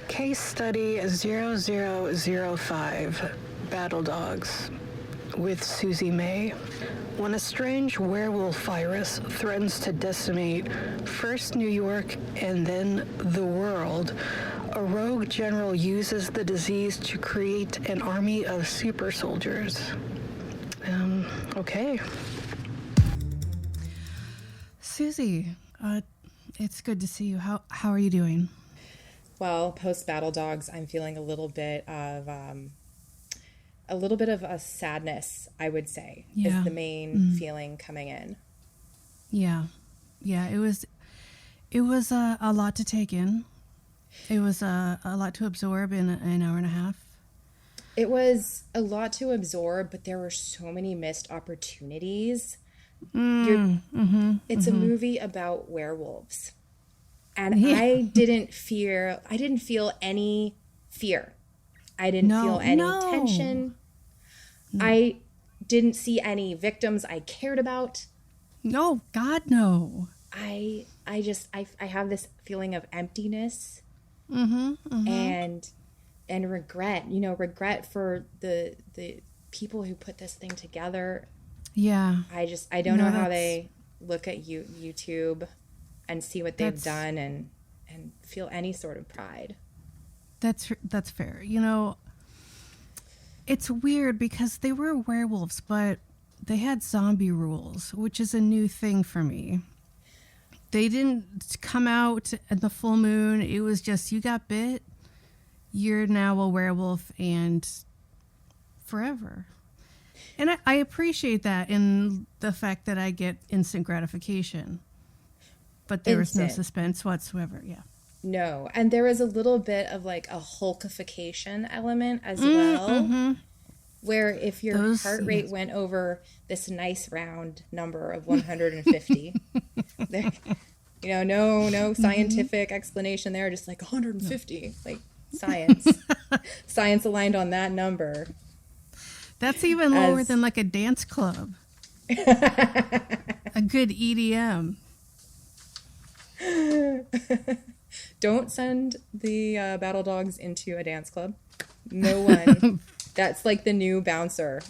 Case Study 0005, Battledogs, with Suzy Mae. When a strange werewolf virus threatens to decimate first New York and then the world, a rogue general uses the disease to create an army of super soldiers. Okay. Suzy, it's good to see you. How are you doing? Well, post Battledogs, I'm feeling a little bit of a sadness, I would say, is the main feeling coming in. Yeah. It was a lot to take in. It was a lot to absorb in an hour and a half. It was a lot to absorb, but there were so many missed opportunities. It's a movie about werewolves. And I didn't feel any fear. I didn't feel any tension. I didn't see any victims I cared about. No, God, no. I have this feeling of emptiness and regret. Regret for the people who put this thing together. Yeah. I don't know how they look at YouTube and see what they've done and feel any sort of pride. That's fair. It's weird because they were werewolves, but they had zombie rules, which is a new thing for me. They didn't come out at the full moon. It was just, you got bit, you're now a werewolf and forever. And I appreciate that in the fact that I get instant gratification. But there was no suspense whatsoever, yeah. No, and there was a little bit of like a hulkification element as well, where if your heart rate went over this nice round number of 150, there, no scientific explanation there, just like 150, like science aligned on that number. That's even lower than like a dance club, a good EDM. Don't send the Battledogs into a dance club. No one. That's like the new bouncer.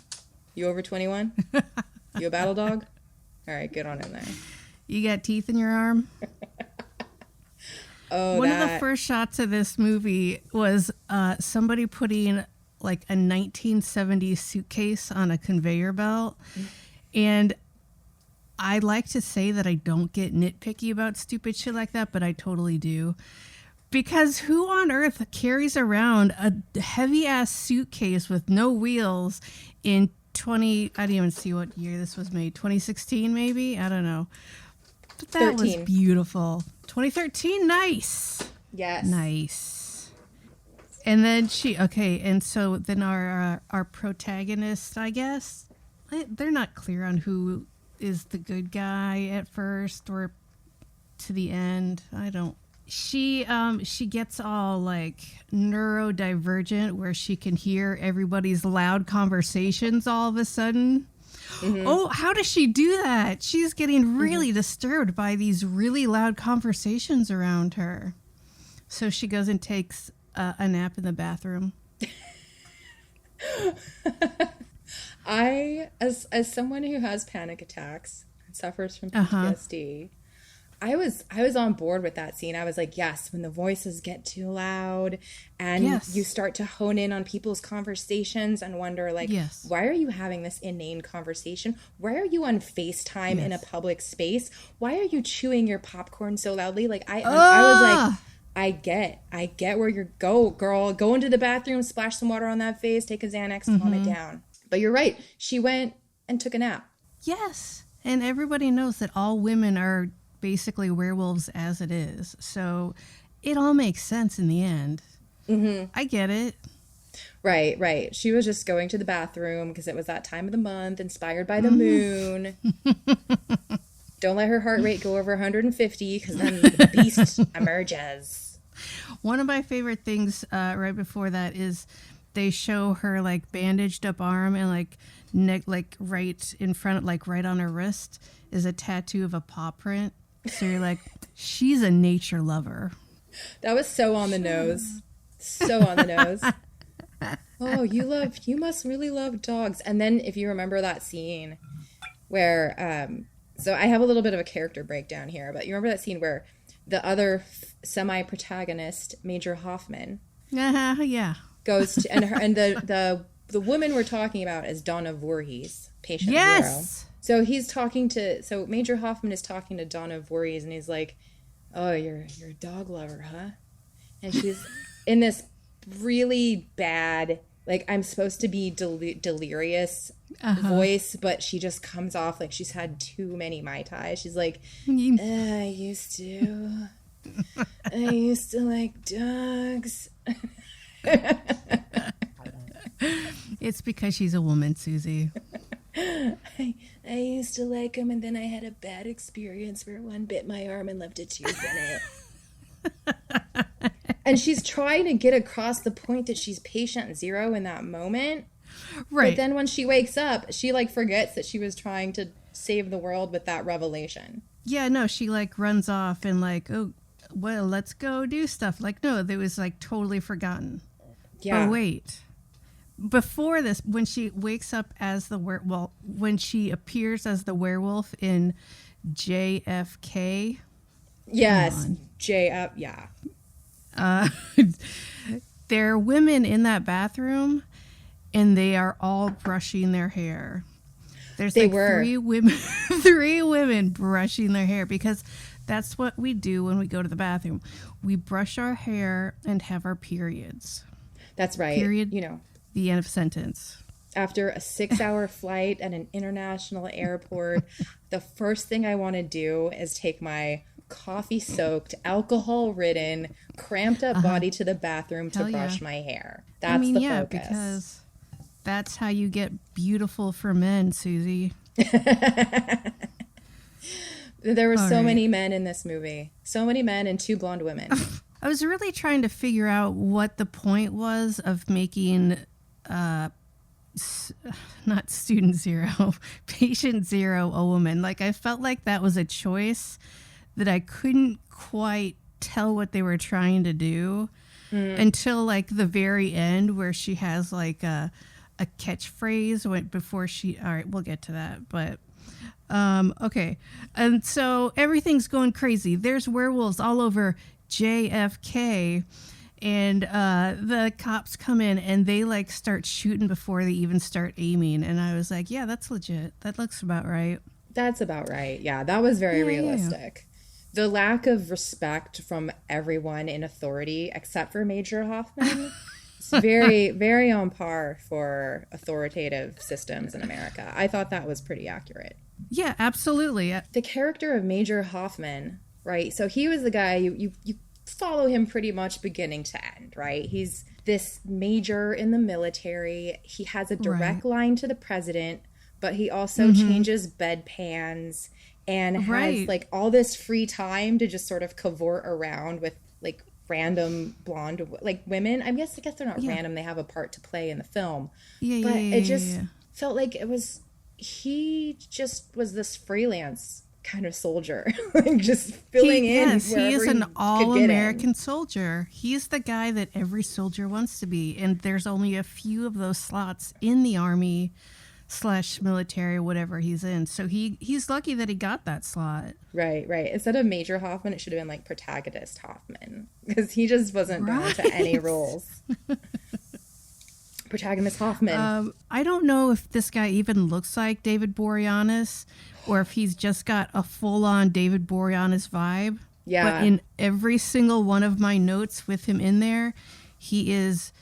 You over 21? You a battle dog? All right, get on in there. You got teeth in your arm? One of the first shots of this movie was somebody putting like a 1970s suitcase on a conveyor belt. And I like to say that I don't get nitpicky about stupid shit like that, but I totally do. Because who on earth carries around a heavy-ass suitcase with no wheels in I didn't even see what year this was made. 2016, maybe? I don't know. But that 13. Was beautiful. 2013, nice. Yes. Nice. And then and so then our protagonist, I guess, they're not clear on who is the good guy at first or to the end. I don't. She gets all like neurodivergent where she can hear everybody's loud conversations all of a sudden. Oh, how does she do that? She's getting really disturbed by these really loud conversations around her. So she goes and takes a nap in the bathroom. As someone who has panic attacks and suffers from PTSD, I was on board with that scene. I was like, yes, when the voices get too loud and you start to hone in on people's conversations and wonder, like, why are you having this inane conversation? Why are you on FaceTime in a public space? Why are you chewing your popcorn so loudly? Like, I was like, I get where you're girl. Go into the bathroom, splash some water on that face, take a Xanax, calm it down. But you're right. She went and took a nap. Yes. And everybody knows that all women are basically werewolves as it is. So it all makes sense in the end. I get it. Right. She was just going to the bathroom because it was that time of the month, inspired by the moon. Don't let her heart rate go over 150 because then the beast emerges. One of my favorite things right before that is they show her like bandaged up arm and like neck, like right in front, like right on her wrist is a tattoo of a paw print. So you're like, she's a nature lover. That was so on the nose. So on the nose. Oh, you must really love dogs. And then if you remember that scene where, so I have a little bit of a character breakdown here, but you remember that scene where the other semi-protagonist, Major Hoffman, yeah, goes to, and the woman we're talking about is Donna Voorhees, patient yes. zero. So Major Hoffman is talking to Donna Voorhees, and he's like, "Oh, you're a dog lover, huh?" And she's in this really bad, like, I'm supposed to be delirious voice, but she just comes off like she's had too many Mai Tai. She's like, I used to like dogs. It's because she's a woman, Suzy. I used to like them, and then I had a bad experience where one bit my arm and left a tooth in it. And she's trying to get across the point that she's patient zero in that moment. Right. But then when she wakes up, she like forgets that she was trying to save the world with that revelation. Yeah, no, she like runs off and like, oh, well, let's go do stuff. Like, no, it was like totally forgotten. Yeah. Oh, wait. Before this, when she wakes up as the when she appears as the werewolf in JFK. Yes, JF, yeah. There are women in that bathroom, and they are all brushing their hair. There's three women brushing their hair, because that's what we do when we go to the bathroom. We brush our hair and have our periods. That's right. Period. The end of sentence. After a 6-hour flight at an international airport, the first thing I want to do is take my coffee-soaked, alcohol-ridden, cramped-up body to the bathroom to brush my hair. That's the focus. Because that's how you get beautiful for men, Suzy. There were so many men in this movie. So many men and 2 blonde women. I was really trying to figure out what the point was of making not student zero, patient zero a woman. Like, I felt like that was a choice that I couldn't quite tell what they were trying to do until like the very end, where she has like a catchphrase before she, all right, we'll get to that. But okay. And so everything's going crazy. There's werewolves all over JFK. And the cops come in and they like start shooting before they even start aiming. And I was like, yeah, that's legit. That looks about right. That's about right. Yeah, that was very realistic. The lack of respect from everyone in authority, except for Major Hoffman, is very, very on par for authoritative systems in America. I thought that was pretty accurate. Yeah, absolutely. The character of Major Hoffman, right? So he was the guy you follow him pretty much beginning to end, right? He's this major in the military. He has a direct line to the president, but he also changes bedpans and has like all this free time to just sort of cavort around with like random blonde like women. I guess they're not random. They have a part to play in the film. It just felt like he just was this freelance kind of soldier, like just filling in. Yes, he is an all-American soldier. He's the guy that every soldier wants to be, and there's only a few of those slots in the army / military, whatever he's in. So he's lucky that he got that slot. Right. Instead of Major Hoffman, it should have been like protagonist Hoffman, because he just wasn't bound to any roles. Protagonist Hoffman. I don't know if this guy even looks like David Boreanaz, or if he's just got a full-on David Boreanaz vibe. Yeah. But in every single one of my notes with him in there, he is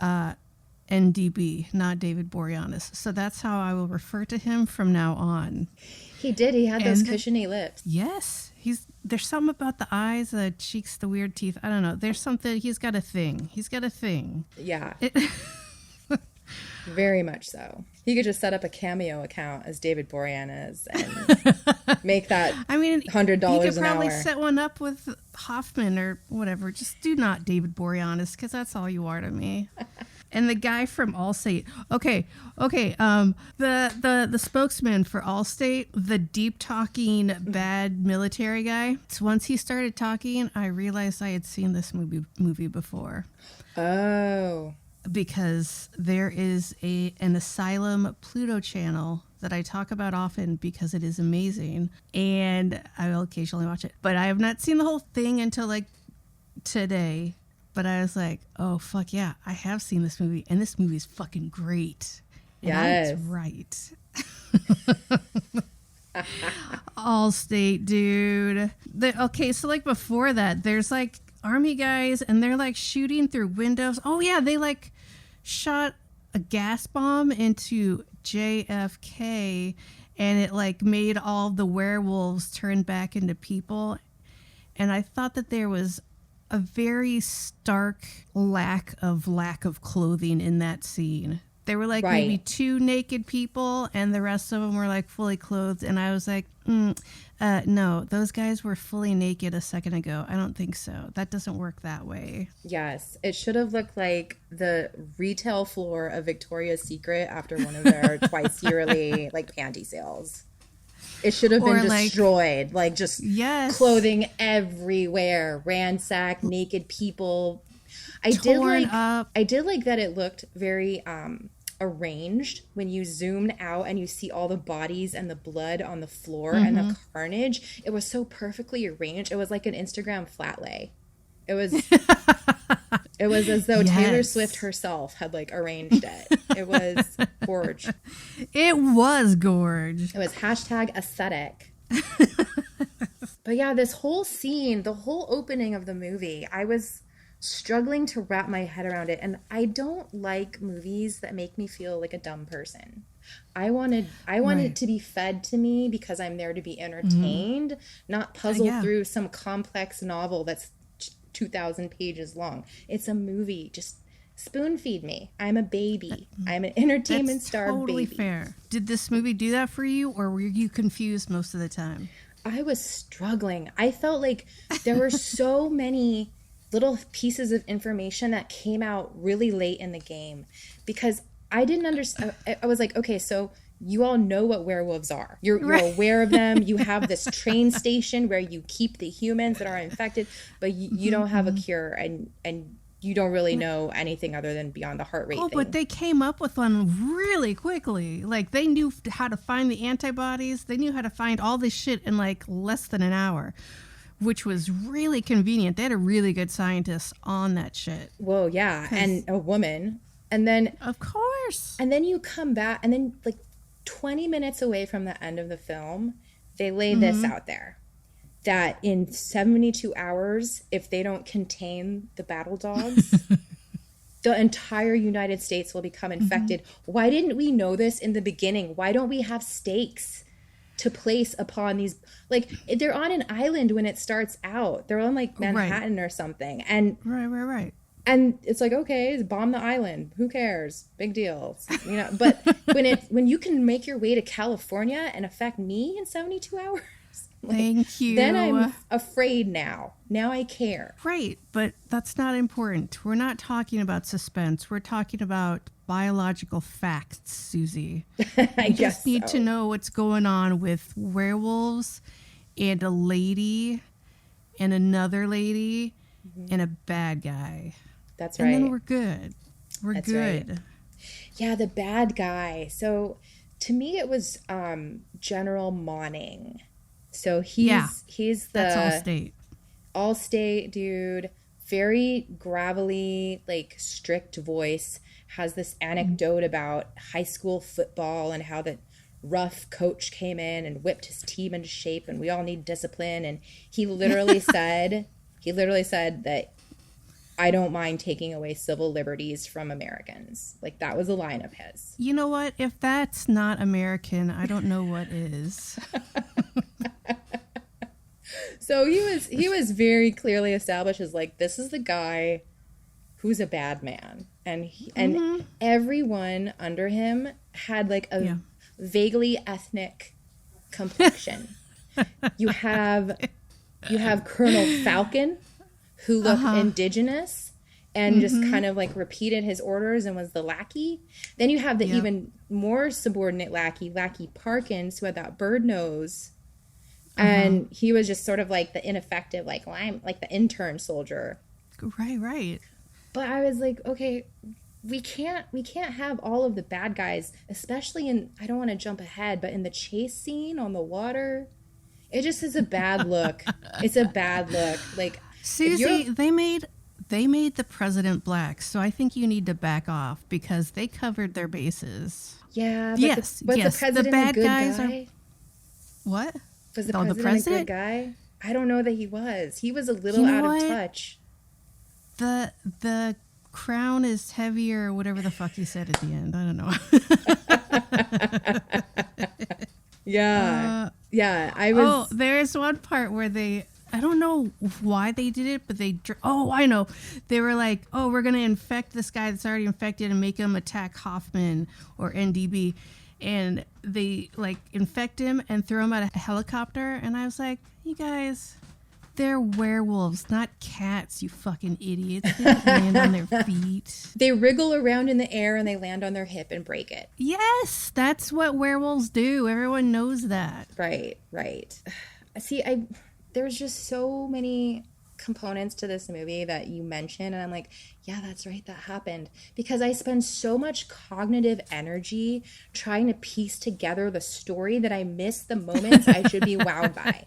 NDB, not David Boreanaz. So that's how I will refer to him from now on. He did. He had those cushiony lips. Yes. There's something about the eyes, the cheeks, the weird teeth. I don't know. There's something. He's got a thing. Yeah. Very much so. He could just set up a Cameo account as David Boreanaz and make that $100 an hour. He could probably set one up with Hoffman or whatever. Just do not David Boreanaz, because that's all you are to me. And the guy from Allstate. Okay. The spokesman for Allstate, the deep talking bad military guy. So once he started talking, I realized I had seen this movie before. Oh. Because there is an Asylum Pluto channel that I talk about often because it is amazing, and I will occasionally watch it. But I have not seen the whole thing until like today. But I was like, oh fuck yeah, I have seen this movie, and this movie is fucking great. And yes, I was right. Allstate, dude. Okay, so like before that, there's like army guys, and they're like shooting through windows. Oh yeah, they like shot a gas bomb into JFK, and it like made all the werewolves turn back into people. And I thought that there was a very stark lack of clothing in that scene. There were like maybe 2 naked people, and the rest of them were like fully clothed. And I was like, no, those guys were fully naked a second ago. I don't think so. That doesn't work that way. Yes, it should have looked like the retail floor of Victoria's Secret after one of their twice yearly like panty sales. It should have been destroyed, like just clothing everywhere, ransacked, naked people. I did like that it looked very arranged when you zoomed out and you see all the bodies and the blood on the floor and the carnage. It was so perfectly arranged. It was like an Instagram flat lay. It was it was as though Taylor Swift herself had like arranged it. It was gorge. It was gorge. It was #aesthetic. But yeah, this whole scene, the whole opening of the movie, I was struggling to wrap my head around it. And I don't like movies that make me feel like a dumb person. I wanted it to be fed to me because I'm there to be entertained, not puzzle through some complex novel that's 2,000 pages long. It's a movie. Just spoon feed me. I'm a baby. I'm an entertainment star totally baby. Fair. Did this movie do that for you, or were you confused most of the time? I was struggling. I felt like there were so many little pieces of information that came out really late in the game because I didn't understand. I was like, okay, so you all know what werewolves are. You're aware of them. You have this train station where you keep the humans that are infected, but you don't have a cure, and you don't really know anything other than beyond the heart rate thing. But they came up with one really quickly. Like, they knew how to find the antibodies. They knew how to find all this shit in like less than an hour, which was really convenient. They had a really good scientist on that shit. Well, yeah, and a woman. And then, of course. And then you come back, and then like 20 minutes away from the end of the film, they lay this out there. That in 72 hours, if they don't contain the Battledogs, the entire United States will become infected. Why didn't we know this in the beginning? Why don't we have stakes to place upon these? Like, they're on an island when it starts out. They're on like Manhattan or something. And right. And it's like, okay, bomb the island. Who cares? Big deal. You know, but when you can make your way to California and affect me in 72 hours. Like, thank you. Then I'm afraid now. Now I care. Right, but that's not important. We're not talking about suspense. We're talking about biological facts, Suzy. I just need to know what's going on with werewolves and a lady and another lady and a bad guy. That's right. And then we're good. That's good. Right. Yeah, the bad guy. So to me, it was General Monning. So he's the that's Allstate dude, very gravelly, like strict voice, has this anecdote about high school football and how the rough coach came in and whipped his team into shape and we all need discipline. And he literally said that I don't mind taking away civil liberties from Americans. Like, that was a line of his. You know what? If that's not American, I don't know what is. So he was very clearly established as like, this is the guy who's a bad man, and and everyone under him had like a vaguely ethnic complexion. You have Colonel Falcon, who looked indigenous, and just kind of like repeated his orders and was the lackey. Then you have the even more subordinate lackey Parkins, who had that bird nose. And he was just sort of like the ineffective, like, well, I'm like the intern soldier. Right. But I was like, okay, we can't have all of the bad guys, especially in, I don't want to jump ahead, but in the chase scene on the water, it just is a bad look. It's a bad look. Like, Suzy, they made the president black, so I think you need to back off because they covered their bases. Yeah, but yes, the president the bad a good guys guy? What? Was the president a good guy? I don't know that he was. He was a little out of touch. The crown is heavier, or whatever the fuck he said at the end. I don't know. Yeah. I was. Oh, there's one part where I don't know why they did it, but I know. They were like, oh, we're going to infect this guy that's already infected and make him attack Hoffman or NDB. And they like infect him and throw him out a helicopter. And I was like, you guys, they're werewolves, not cats, you fucking idiots. They don't land on their feet. They wriggle around in the air and they land on their hip and break it. Yes, that's what werewolves do. Everyone knows that. Right. See, there's just so many components to this movie that you mentioned, and I'm like, yeah, that's right, that happened, because I spend so much cognitive energy trying to piece together the story that I miss the moments I should be wowed by.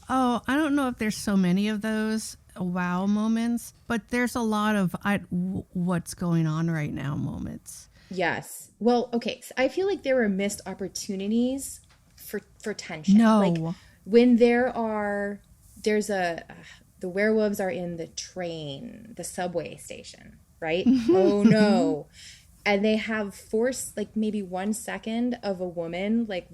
Oh, I don't know if there's so many of those wow moments, but there's a lot of what's going on right now moments. Yes. Well, okay, so I feel like there were missed opportunities for tension. No. Like when there's the werewolves are in the subway station, right? Oh no. And they have forced like maybe 1 second of a woman like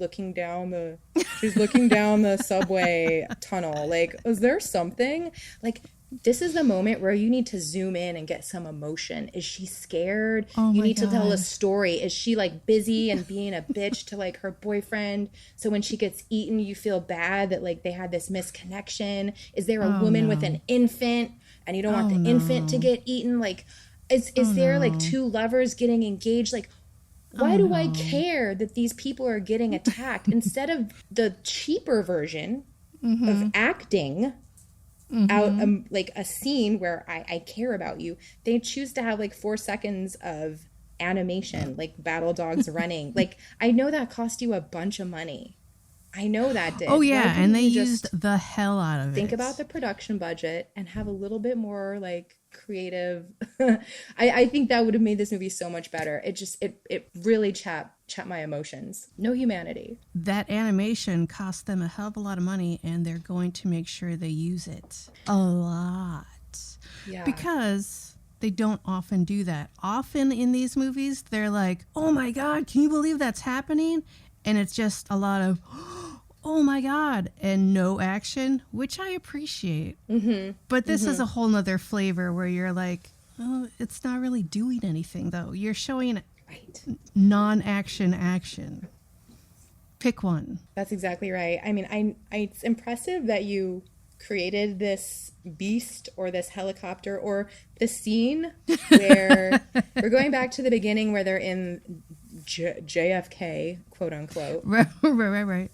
she's looking down the subway tunnel. Like, is there something? Like, this is the moment where you need to zoom in and get some emotion. Is she scared? You need to tell a story. Is she like busy and being a bitch to like her boyfriend? So when she gets eaten, you feel bad that like they had this misconnection. Is there a woman with an infant and you don't want the infant to get eaten? Like, is there like two lovers getting engaged? Like, why do I care that these people are getting attacked instead of the cheaper version of acting? Out like a scene where I care about you, they choose to have like 4 seconds of animation, like Battledogs running. Like, I know that cost you a bunch of money. I know that did. Oh yeah, and they used the hell out of it. Think about the production budget and have a little bit more like creative. I think that would have made this movie so much better. It really chapped my emotions. No humanity. That animation cost them a hell of a lot of money, and they're going to make sure they use it a lot. Yeah. Because they don't often do that. Often in these movies, they're like, oh my God, can you believe that's happening? And it's just a lot of, oh my God, and no action, which I appreciate. But this is a whole nother flavor where you're like, oh, it's not really doing anything, though. You're showing non-action action. Pick one. That's exactly right. I mean, it's impressive that you created this beast or this helicopter or the scene where we're going back to the beginning where they're in JFK, quote unquote. Right.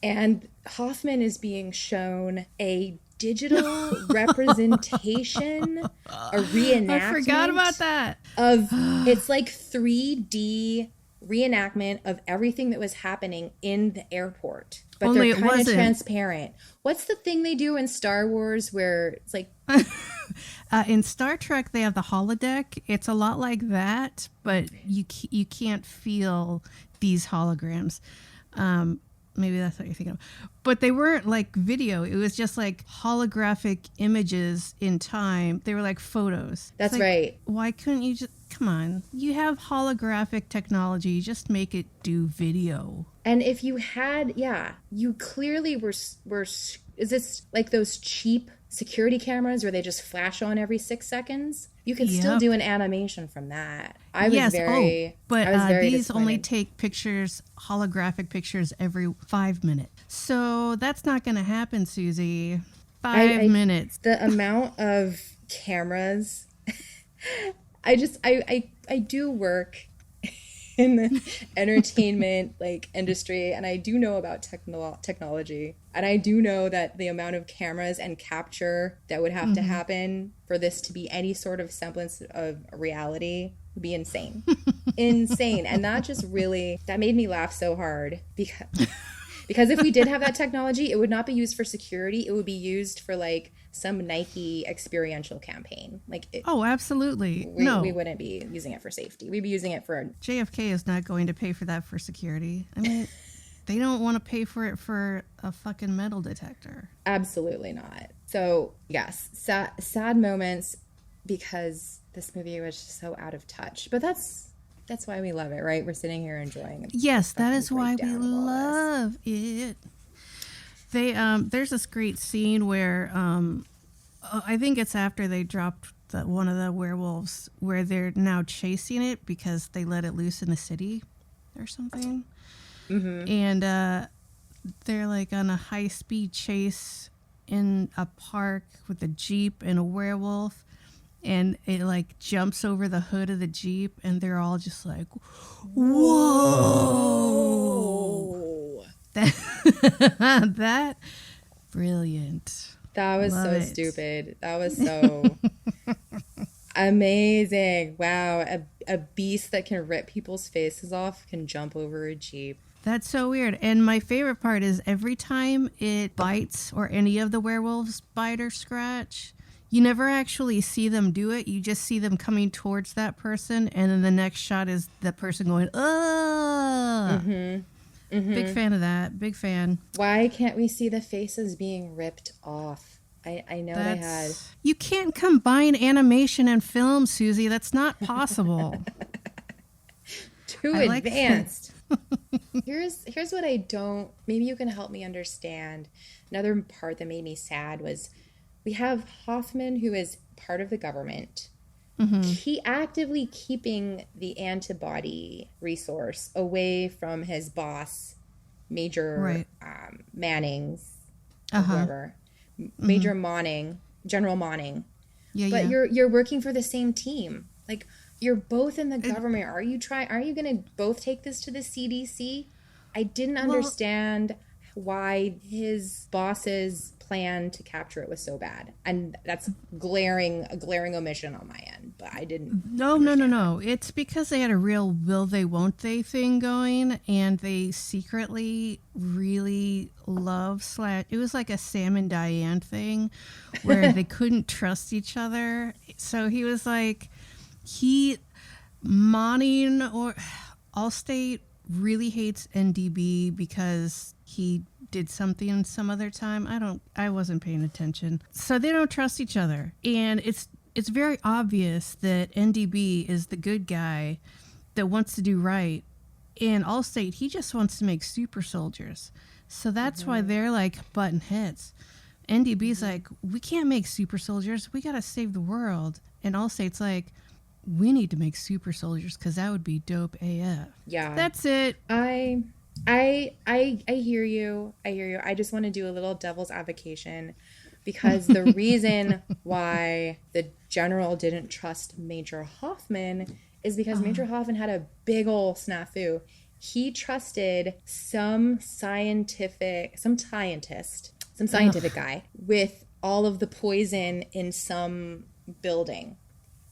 And Hoffman is being shown a digital representation, a reenactment. I forgot about that. It's like 3D reenactment of everything that was happening in the airport. But only they're kind of transparent. What's the thing they do in Star Wars where it's like... in Star Trek, they have the holodeck. It's a lot like that, but you can't feel these holograms. Maybe that's what you're thinking of. But they weren't like video. It was just like holographic images in time. They were like photos. That's right. Why couldn't you just... Come on. You have holographic technology. Just make it do video. And if you had... Yeah. You clearly were... Is this like those cheap security cameras where they just flash on every 6 seconds? You can still do an animation from that. I was very these only take pictures, holographic pictures every 5 minutes. So that's not going to happen, Suzy. 5 minutes. The amount of cameras. I do work in the entertainment like industry, and I do know about technology, and I do know that the amount of cameras and capture that would have to happen for this to be any sort of semblance of reality would be insane. Insane. And that made me laugh so hard because if we did have that technology, it would not be used for security. It would be used for like some Nike experiential campaign. Oh, absolutely. We wouldn't be using it for safety. We'd be using it for... JFK is not going to pay for that for security. I mean, they don't want to pay for it for a fucking metal detector. Absolutely not. So, yes, sad moments because this movie was just so out of touch. But that's why we love it, right? We're sitting here enjoying it. Yes, that is why we love it. There's this great scene where I think it's after they dropped one of the werewolves where they're now chasing it because they let it loose in the city or something. Mm-hmm. And they're like on a high-speed chase in a park with a Jeep and a werewolf. And it like jumps over the hood of the Jeep and they're all just like, whoa. That brilliant. That was Love so it. Stupid. That was so amazing. Wow. A beast that can rip people's faces off can jump over a Jeep. That's so weird. And my favorite part is every time it bites or any of the werewolves bite or scratch, you never actually see them do it. You just see them coming towards that person. And then the next shot is the person going, ugh. Mm-hmm. Mm-hmm. Big fan of that. Big fan. Why can't we see the faces being ripped off? I know they had. You can't combine animation and film, Suzy. That's not possible. Too advanced. Here's what I don't. Maybe you can help me understand. Another part that made me sad was we have Hoffman, who is part of the government. Mm-hmm. He actively keeping the antibody resource away from his boss, Major Manning's, whoever, Major Manning, General Manning. Yeah, but you're working for the same team. Like you're both in the government. Are you going to both take this to the CDC? I didn't understand why his boss's plan to capture it was so bad, and that's a glaring omission on my end. But I didn't. No. It's because they had a real will they won't they thing going, and they secretly really love It was like a Sam and Diane thing, where they couldn't trust each other. So he was like, Manning or Allstate really hates NDB because he did something some other time. I wasn't paying attention. So they don't trust each other. And it's very obvious that NDB is the good guy that wants to do right. And Allstate, he just wants to make super soldiers. So that's why they're like button heads. NDB's like, we can't make super soldiers. We got to save the world. And Allstate's like, we need to make super soldiers because that would be dope AF. Yeah. That's it. I hear you. I just want to do a little devil's advocation because the reason why the general didn't trust Major Hoffman is because Major Hoffman had a big ol' snafu. He trusted some scientific guy with all of the poison in some building.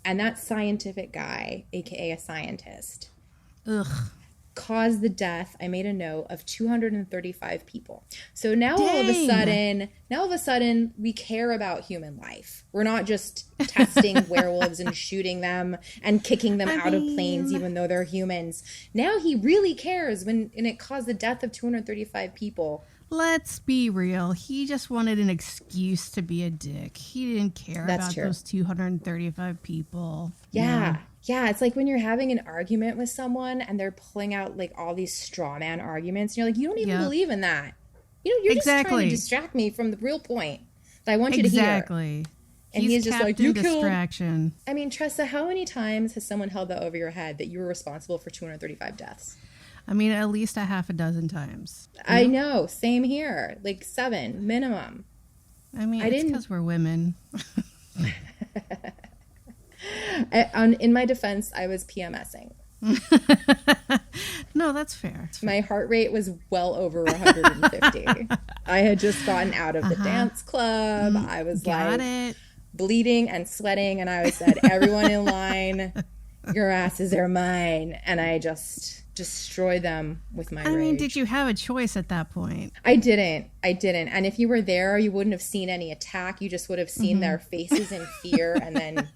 And that scientific guy, aka a scientist, caused the death, I made a note, of 235 people. So now all of a sudden, we care about human life. We're not just testing werewolves and shooting them and kicking them out of planes, even though they're humans. Now he really cares and it caused the death of 235 people. Let's be real. He just wanted an excuse to be a dick. He didn't care about those 235 people. Yeah. Yeah, it's like when you're having an argument with someone and they're pulling out like all these straw man arguments. And you're like, you don't even believe in that. You're just trying to distract me from the real point that I want you to hear. Exactly. And he's just like, you killed. Distraction. I mean, Tressa, how many times has someone held that over your head that you were responsible for 235 deaths? I mean, at least a half a dozen times. I know. Same here. Like 7 minimum. I mean, it's because we're women. In my defense, I was PMSing. No, that's fair. My heart rate was well over 150. I had just gotten out of the dance club. I was bleeding and sweating, and I said, everyone in line, your asses are mine. And I just destroy them with my rage. I mean, did you have a choice at that point? I didn't. And if you were there, you wouldn't have seen any attack. You just would have seen their faces in fear, and then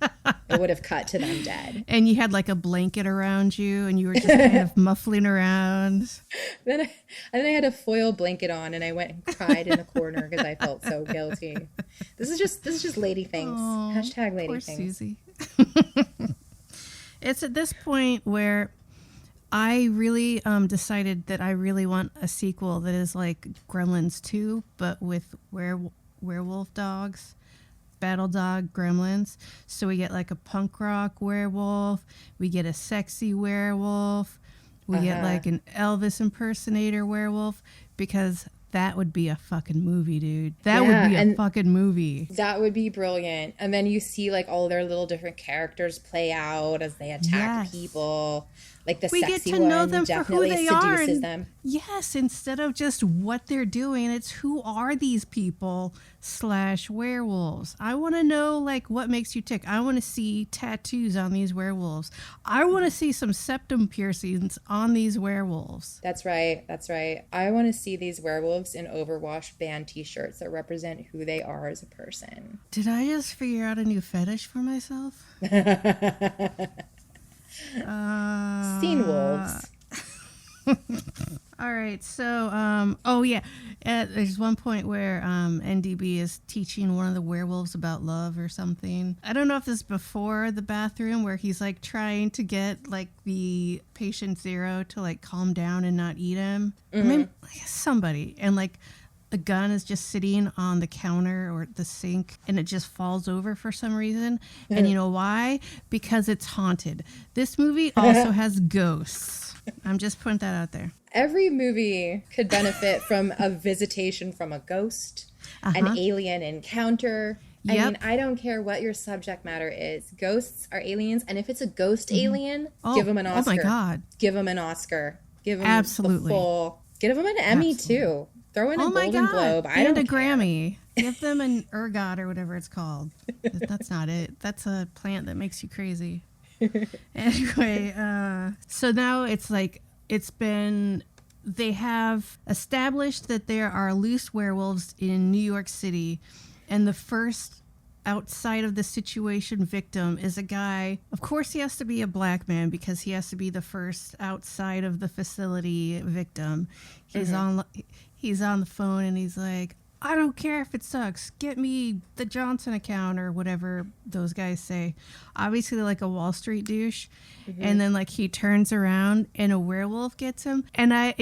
it would have cut to them dead. And you had like a blanket around you, and you were just kind of muffling around. Then I had a foil blanket on, and I went and cried in the corner because I felt so guilty. This is just lady things. Hashtag lady poor things. Suzy. It's at this point where I really decided that I really want a sequel that is like Gremlins 2, but with werewolf dogs, Battledog Gremlins. So we get like a punk rock werewolf, we get a sexy werewolf, we get like an Elvis impersonator werewolf, because that would be a fucking movie, dude. That would be a fucking movie. That would be brilliant. And then you see like all their little different characters play out as they attack people. Like the sexy one know them definitely for who they seduces them. Yes, instead of just what they're doing, it's who are these people / werewolves. I want to know like what makes you tick. I want to see tattoos on these werewolves. I want to see some septum piercings on these werewolves. That's right. I want to see these werewolves in Overwatch band t-shirts that represent who they are as a person. Did I just figure out a new fetish for myself? Seen wolves. All right, so there's one point where NDB is teaching one of the werewolves about love or something. I don't know if this is before the bathroom where he's like trying to get like the patient zero to like calm down and not eat him. Or maybe somebody, and like the gun is just sitting on the counter or the sink, and it just falls over for some reason. And you know why? Because it's haunted. This movie also has ghosts. I'm just putting that out there. Every movie could benefit from a visitation from a ghost, an alien encounter. I mean, I don't care what your subject matter is. Ghosts are aliens, and if it's a ghost alien, give them an Oscar. Oh my God. Give them an Oscar. Give them Absolutely. the full. Give them an Emmy too. Throw in a Golden Globe. I don't care. Grammy. Give them an ergot or whatever it's called. That's not it. That's a plant that makes you crazy. Anyway, so now it's like they have established that there are loose werewolves in New York City, and the first outside of the situation victim is a guy. Of course he has to be a black man because he has to be the first outside of the facility victim. He's on the phone and he's like, I don't care if it sucks. Get me the Johnson account or whatever those guys say. Obviously like a Wall Street douche. And then like he turns around and a werewolf gets him. And I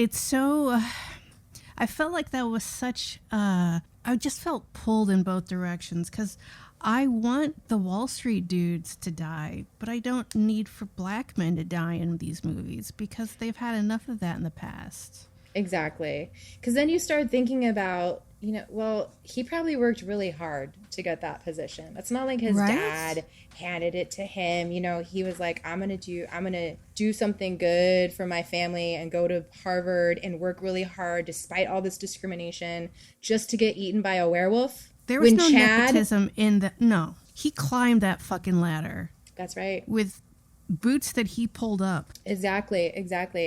felt like that was such, I just felt pulled in both directions because I want the Wall Street dudes to die, but I don't need for black men to die in these movies because they've had enough of that in the past. Exactly. Because then you start thinking about, he probably worked really hard to get that position. It's not like his dad handed it to him. He was like, I'm going to do something good for my family and go to Harvard and work really hard despite all this discrimination just to get eaten by a werewolf. There was no nepotism in that. No, he climbed that fucking ladder. That's right. With boots that he pulled up. Exactly.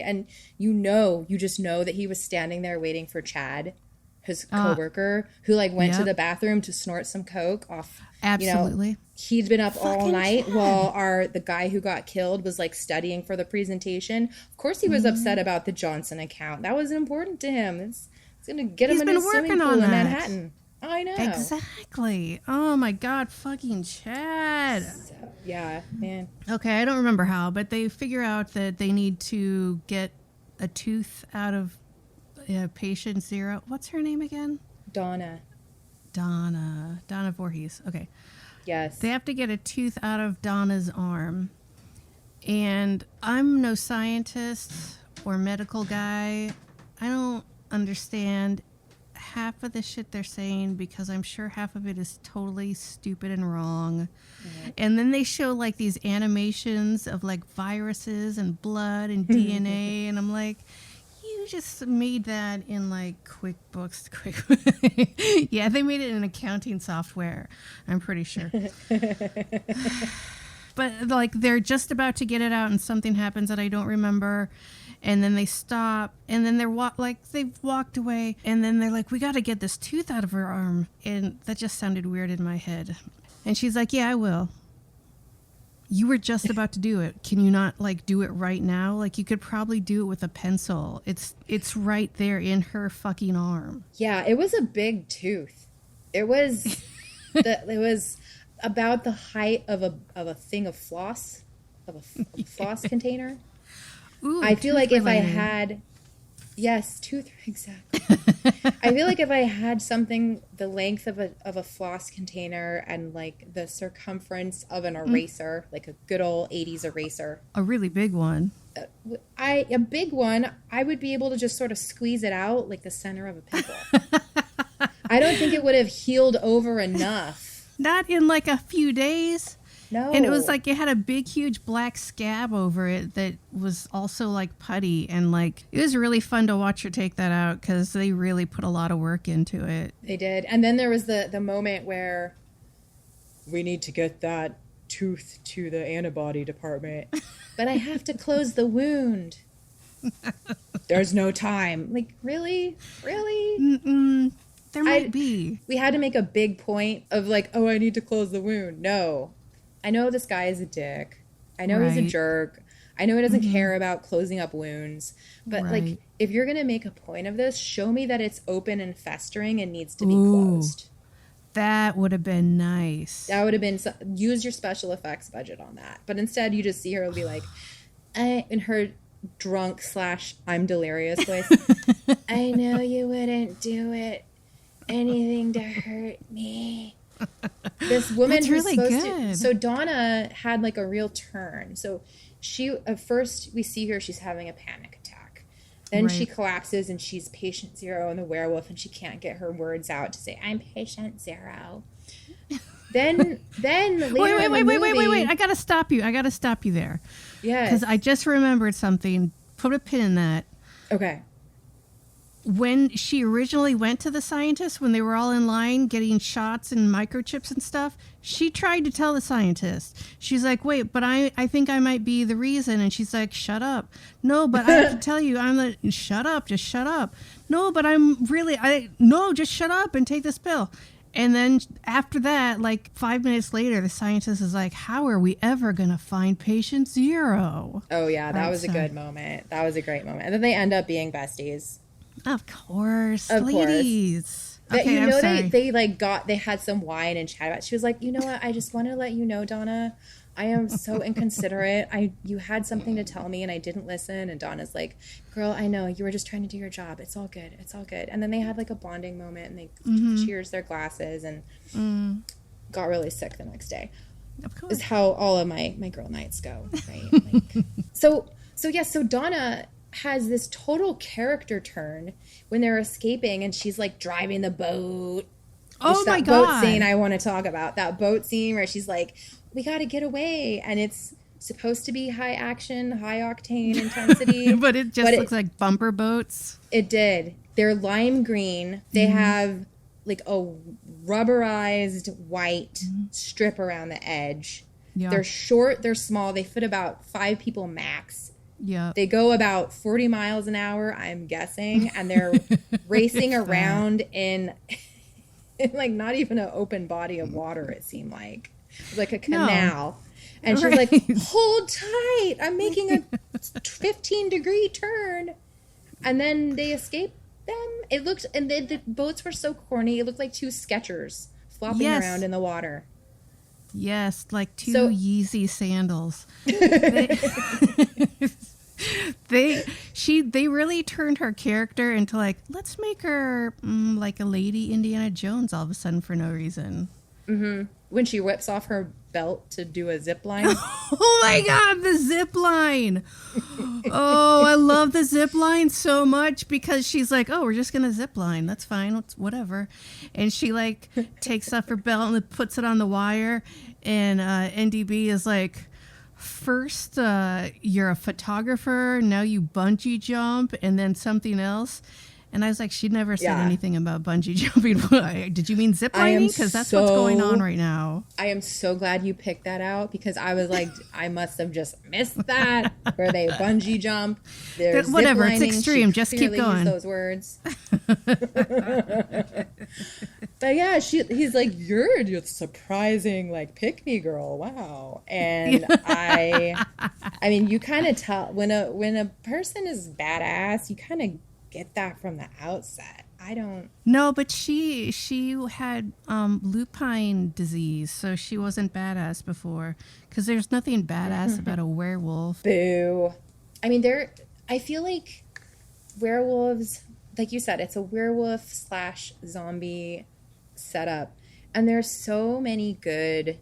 And you just know that he was standing there waiting for Chad, his coworker, who went to the bathroom to snort some coke off. Absolutely. He'd been up all night Chad. while the guy who got killed was studying for the presentation. Of course he was upset about the Johnson account. That was important to him. It's going to get him in a swimming pool in Manhattan. I know. Exactly. Oh my God, fucking Chad. Yeah, man. Okay, I don't remember how, but they figure out that they need to get a tooth out of patient zero. What's her name again? Donna Voorhees. Okay. Yes. They have to get a tooth out of Donna's arm. And I'm no scientist or medical guy. I don't understand half of the shit they're saying because I'm sure half of it is totally stupid and wrong. Mm-hmm. And then they show like these animations of like viruses and blood and DNA, and I'm like, you just made that in like QuickBooks. Yeah, they made it in accounting software, I'm pretty sure. But like they're just about to get it out and something happens that I don't remember. And then they stop, and then they've walked away, and then they're like, we got to get this tooth out of her arm. And that just sounded weird in my head. And she's like, yeah, I will. You were just about to do it. Can you not like do it right now? Like you could probably do it with a pencil. It's right there in her fucking arm. Yeah, it was a big tooth. It was it was about the height of a thing of floss, of a floss container. Ooh, I feel like if I had, tooth, exactly. I feel like if I had something the length of a floss container and like the circumference of an eraser, like a good old 80s eraser. A really big one. A big one, I would be able to just sort of squeeze it out like the center of a pimple. I don't think it would have healed over enough. Not in like a few days. No. And it was like it had a big, huge black scab over it that was also like putty. And like it was really fun to watch her take that out because they really put a lot of work into it. They did. And then there was the moment where we need to get that tooth to the antibody department. But I have to close the wound. There's no time. Like, really? Really? Mm-mm. There might be. We had to make a big point of like, oh, I need to close the wound. No. I know this guy is a dick. I know he's a jerk. I know he doesn't care about closing up wounds. But like, if you're going to make a point of this, show me that it's open and festering and needs to be closed. That would have been nice. That would have been, use your special effects budget on that. But instead you just see her be like, in her drunk / I'm delirious voice, I know you wouldn't do anything to hurt me. This woman who's really supposed to, so Donna had like a real turn. So she, at first we see her, she's having a panic attack. Then she collapses and she's patient zero in the werewolf and she can't get her words out to say, I'm patient zero. Then later wait. I got to stop you there. Yes. Because I just remembered something. Put a pin in that. Okay. When she originally went to the scientist, when they were all in line getting shots and microchips and stuff, she tried to tell the scientist. She's like, wait, but I think I might be the reason. And she's like, shut up. No, but I have to tell you, I'm the, shut up, just shut up. No, but no, just shut up and take this pill. And then after that, like 5 minutes later, the scientist is like, how are we ever going to find patient zero? Oh, yeah, that was a good moment. That was a great moment. And then they end up being besties. Of course, ladies. But okay, you know, I'm sorry. they had some wine and chat about it. She was like, you know what? I just want to let you know, Donna, I am so inconsiderate. You had something to tell me and I didn't listen. And Donna's like, girl, I know you were just trying to do your job. It's all good. It's all good. And then they had like a bonding moment and they cheers their glasses and got really sick the next day. Of course. Is how all of my girl nights go, right? Like, so Donna has this total character turn when they're escaping and she's like driving the boat. Oh my God. Boat scene I want to talk about. That boat scene where she's like, we got to get away. And it's supposed to be high action, high octane intensity. but it looks like bumper boats. It did. They're lime green. They have like a rubberized white strip around the edge. Yeah. They're short. They're small. They fit about 5 people max. Yeah. They go about 40 miles an hour, I'm guessing, and they're racing around in like not even an open body of water, it seemed like. It was like a canal. No. And she's like, hold tight. I'm making a 15-degree turn. And then they escape them. It looked, and the boats were so corny. It looked like 2 Skechers flopping around in the water. Yes, like 2 Yeezy sandals. They really turned her character into like, let's make her like a lady Indiana Jones all of a sudden for no reason. When she whips off her belt to do a zip line. Oh my God, the zip line. Oh, I love the zip line so much because she's like, oh, we're just going to zip line. That's fine. It's whatever. And she like takes off her belt and puts it on the wire. And NDB is like, first, you're a photographer. Now you bungee jump and then something else. And I was like, she never said anything about bungee jumping. Did you mean zip lining? Because that's what's going on right now. I am so glad you picked that out because I was like, I must have just missed that. Where they bungee jump. There's whatever, zip lining. It's extreme. She just keep going. Those words. But yeah, he's like, you're surprising, like pick me girl. Wow. And I mean, you kind of tell when a person is badass, you kind of get that from the outset. I don't. No, but she had lupine disease, so she wasn't badass before. Because there's nothing badass about a werewolf. Boo. I mean, I feel like werewolves, like you said, it's a werewolf / zombie setup, and there's so many good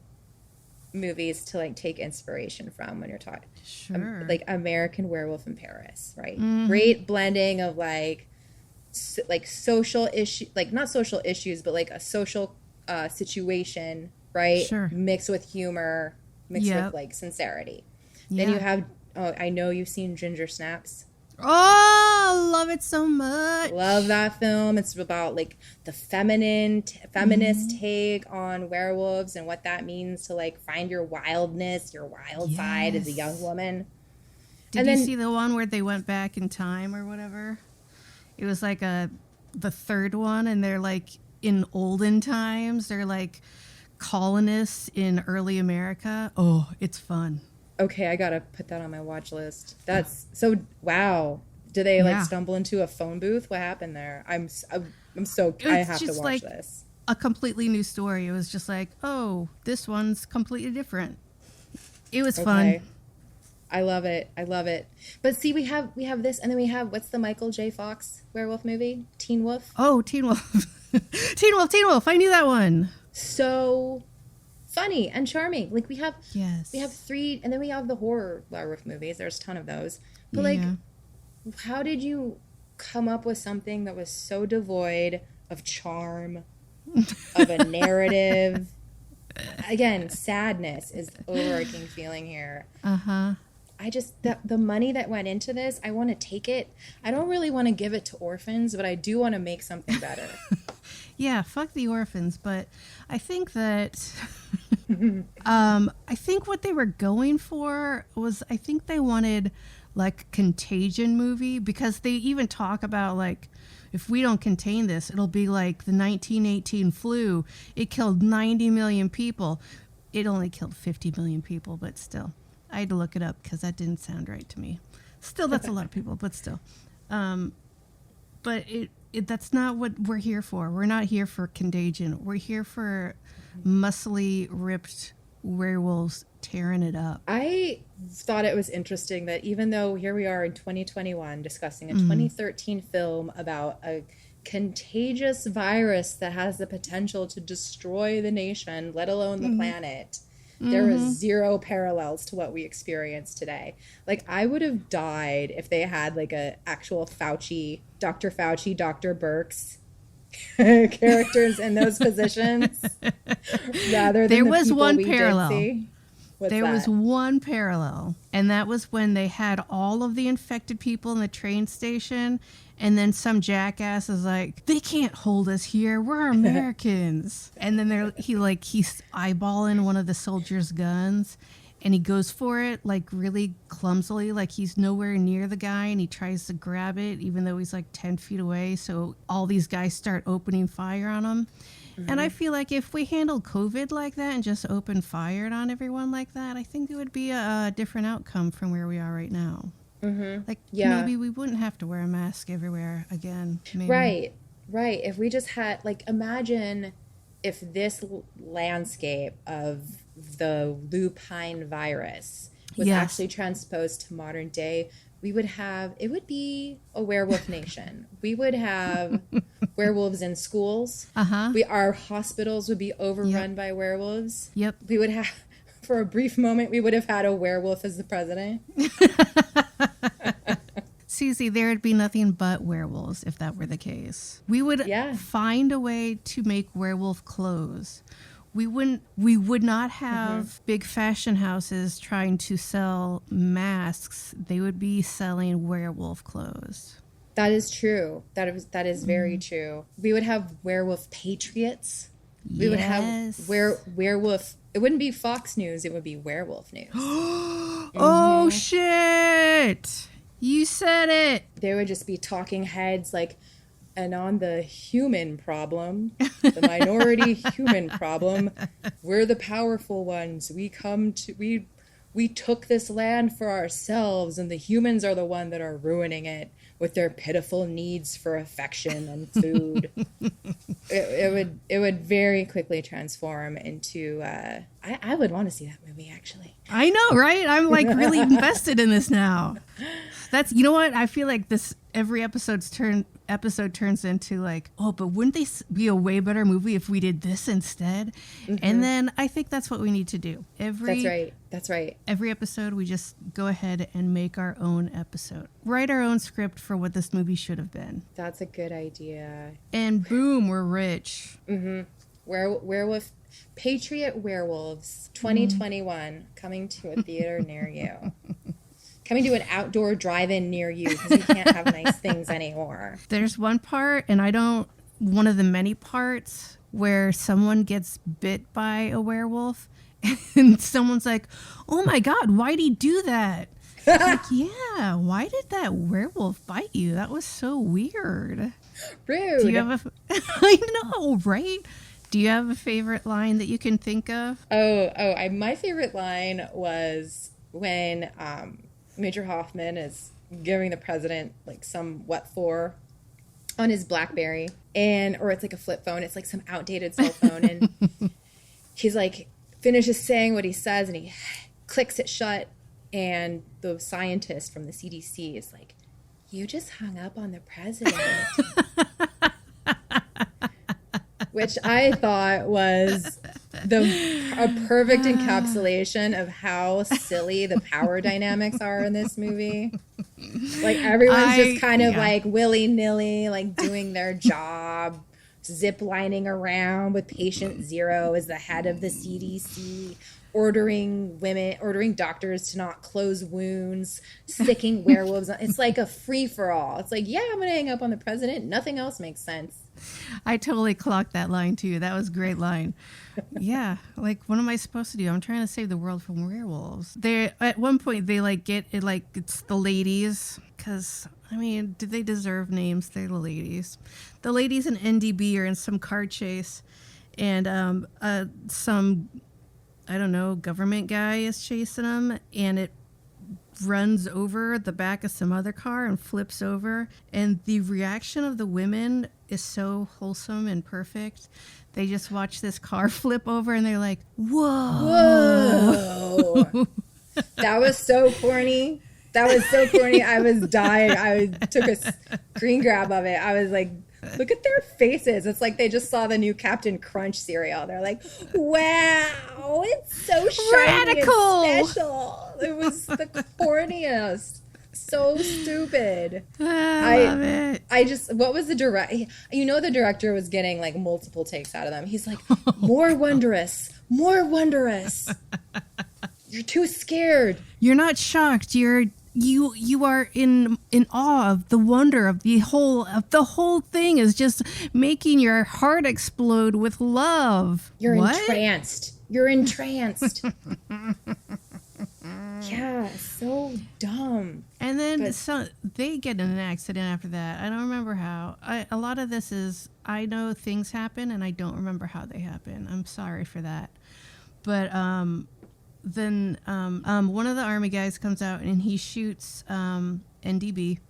movies to like take inspiration from when you're talking. Sure. Like American Werewolf in Paris, right? Mm-hmm. Great blending of like social issue, like not social issues, but like a social situation, right? Sure. Mixed with humor, mixed with like sincerity. Yeah. Then you have, I know you've seen Ginger Snaps. Oh, love it so much. Love that film. It's about like the feminist take on werewolves and what that means to like find your wildness, your wild side as a young woman. Did you see the one where they went back in time or whatever? It was like the third one, and they're like in olden times. They're like colonists in early America. Oh, it's fun. Okay, I gotta put that on my watch list. That's so wow. Did they like stumble into a phone booth? What happened there? I have to watch this. A completely new story. It was just like, oh, this one's completely different. It was fun. I love it. But see, we have this, and then we have what's the Michael J. Fox werewolf movie? Teen Wolf. Oh, Teen Wolf. Teen Wolf. I knew that one. So funny and charming. Like we have 3, and then we have the horror werewolf movies. There's a ton of those. But like, how did you come up with something that was so devoid of charm, of a narrative? Again, sadness is the overarching feeling here. I just, the money that went into this, I want to take it. I don't really want to give it to orphans, but I do want to make something better. Yeah, fuck the orphans. But I think that, I think what they were going for was, I think they wanted like a Contagion movie, because they even talk about like, if we don't contain this, it'll be like the 1918 flu. It killed 90 million people. It only killed 50 million people, but still. I had to look it up because that didn't sound right to me. Still, that's a lot of people, but still. But that's not what we're here for. We're not here for Contagion. We're here for muscly, ripped werewolves tearing it up. I thought it was interesting that even though here we are in 2021 discussing a 2013 film about a contagious virus that has the potential to destroy the nation, let alone the planet, there was zero parallels to what we experience today. Like, I would have died if they had like a actual Dr. Fauci, Dr. Birx characters in those positions rather than there the was people one we parallel. did see. There was one parallel, and that was when they had all of the infected people in the train station, and then some jackass is like, they can't hold us here, we're Americans. And then he's eyeballing one of the soldiers' guns, and he goes for it like really clumsily, like he's nowhere near the guy, and he tries to grab it even though he's like 10 feet away. So all these guys start opening fire on him. And I feel like if we handled COVID like that and just opened fire on everyone like that, I think it would be a different outcome from where we are right now. Like, maybe we wouldn't have to wear a mask everywhere again. Maybe. Right. If we just had, like, imagine if this landscape of the lupine virus was actually transposed to modern day, it would be a werewolf nation. We would have werewolves in schools. Our hospitals would be overrun by werewolves. Yep. We would have for a brief moment we would have had a werewolf as the president. Suzy, there would be nothing but werewolves if that were the case. We would find a way to make werewolf clothes. We would not have big fashion houses trying to sell masks. They would be selling werewolf clothes. That is true. That is very true. We would have werewolf patriots. We would have werewolf. It wouldn't be Fox News. It would be werewolf news. Oh, shit. You said it. There would just be talking heads like, and on the human problem, the minority human problem, we're the powerful ones. We took this land for ourselves, and the humans are the one that are ruining it with their pitiful needs for affection and food. It would very quickly transform into I would want to see that movie, actually. I know, right? I'm like really invested in this now. That's, you know what? I feel like this every episode turns into like, oh, but wouldn't they be a way better movie if we did this instead? And then I think that's what we need to do. That's right. Every episode, we just go ahead and make our own episode. Write our own script for what this movie should have been. That's a good idea. And boom, we're rich. Werewolf, Patriot Werewolves 2021 coming to a theater near you. Coming to an outdoor drive-in near you because we can't have nice things anymore. There's one part, one of the many parts where someone gets bit by a werewolf and someone's like, oh my God, why'd he do that? Like, yeah, why did that werewolf bite you? That was so weird. Rude. Do you have I know, right? Do you have a favorite line that you can think of? My favorite line was when Major Hoffman is giving the president like some what for on his BlackBerry, or it's like a flip phone. It's like some outdated cell phone, and he's like finishes saying what he says, and he clicks it shut, and the scientist from the CDC is like, "You just hung up on the president." Which I thought was a perfect encapsulation of how silly the power dynamics are in this movie. Like everyone's just kind of like willy-nilly, like doing their job, zip lining around with patient zero as the head of the CDC, ordering doctors to not close wounds, sticking werewolves on. It's like a free-for-all. It's like, yeah, I'm going to hang up on the president. Nothing else makes sense. I totally clocked that line too. That was a great line. Yeah, like what am I supposed to do? I'm trying to save the world from werewolves. They at one point they like get it like it's the ladies, because I mean, do they deserve names? They're the ladies. The ladies in NDB are in some car chase, and some I don't know government guy is chasing them, and it runs over the back of some other car and flips over, and the reaction of the women is so wholesome and perfect. They just watch this car flip over and they're like, whoa. That was so corny. I was dying. I took a screen grab of it. I was like, look at their faces. It's like they just saw the new Captain Crunch cereal. They're like, wow, it's so shiny radical and special. It was the corniest. So stupid. I love it. What was the the director was getting like multiple takes out of them. He's like, more wondrous. You're too scared. You're not shocked. You are in awe of the wonder of the whole thing is just making your heart explode with love. You're entranced. Yeah, so dumb. And then they get in an accident after that. I don't remember how. A lot of this is, I know things happen and I don't remember how they happen. I'm sorry for that. But then one of the army guys comes out and he shoots NDB.